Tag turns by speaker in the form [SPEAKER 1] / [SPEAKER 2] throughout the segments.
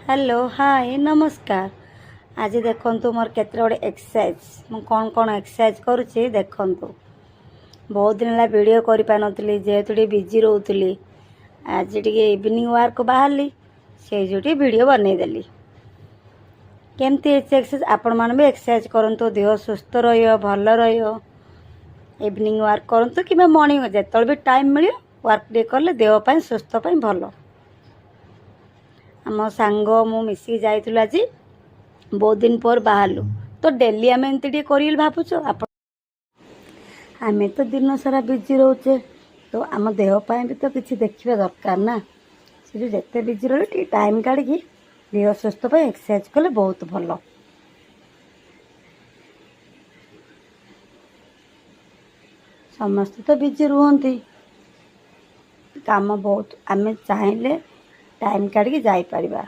[SPEAKER 1] Hello hi नमस्कार। आज देखंतु मोर केते गोटे एक्सरसाइज मु कौन कौन एक्सरसाइज करुच्ची देखंतु। बहुत दिन ला वीडियो करि पानतली जेहेतु बिजी रोतली। आज टिके इवनिंग वार्क बाहरली से जोटी वीडियो बनै देली। केमती एक्सरसाइज आपण मान भी एक्सरसाइज करंतु देह सुस्थ रहियो भल रहियो। इवनिंग वार्क करंतु कि मॉर्निंग जेतल भी टाइम मिलियो वार्क डे करले देह पई सुस्थ पई भल। आम सांग मु मिसिक जाइलु आज बहुत दिन पर बाहरलु तो डेली आम एमती कर भावुच आम तो दिन सारा बिजी रोचे तो आम देहपाई भी तो किसी देखा दरकार ना। से जो जिते बिजी रही टाइम काढ़ देह सुस्थ पर एक्सरसाइज कले बहुत भल। समस्त तो बिजी रुहंती काम बहुत आम चाहिए टाइम काढ़ जापर।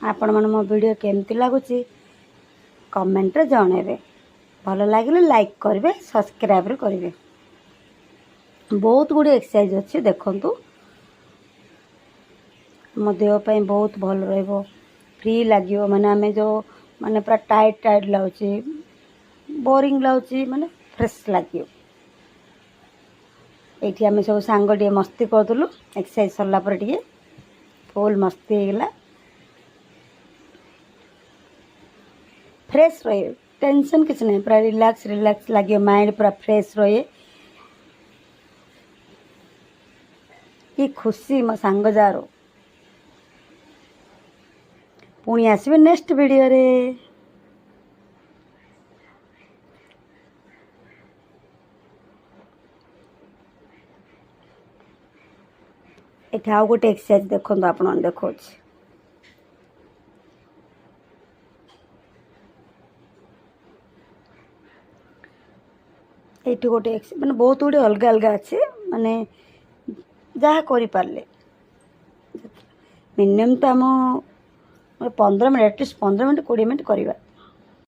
[SPEAKER 1] आपण मन मो वीडियो केमती लगुच कमेंट रे जणेबे। भल लगे लाइक करेंगे सब्सक्राइब करेंगे। बहुत गुड़े एक्सरसाइज अच्छी देखंतु मो देहपाई बहुत भल रहिबो फ्री लगे माने आमे जो माने पूरा टाइट टाइट लाउची बोरिंग लाउची माने फ्रेश लगे। ये आम सब सांग टे मस्ती करदलु एक्सरसाइज सरला पर टे फुल मस्ती होगला फ्रेश रहे टेंशन किसी नहीं पूरा रिलैक्स रिलैक्स लगे माइंड पूरा फ्रेश रहे। कि खुशी मो सांग जार पुणी आसबे नेक्स्ट वीडियो रे। एठा आउ गोटे एक्सरसाइज देखो आपण देखो ये गोटे माने बहुत गुड़े अलग अलग अच्छे माने जहाँ करें मिनिमम तो आम 15 मिनट एटलिस्ट 15 मिनट 20 मिनट करवा।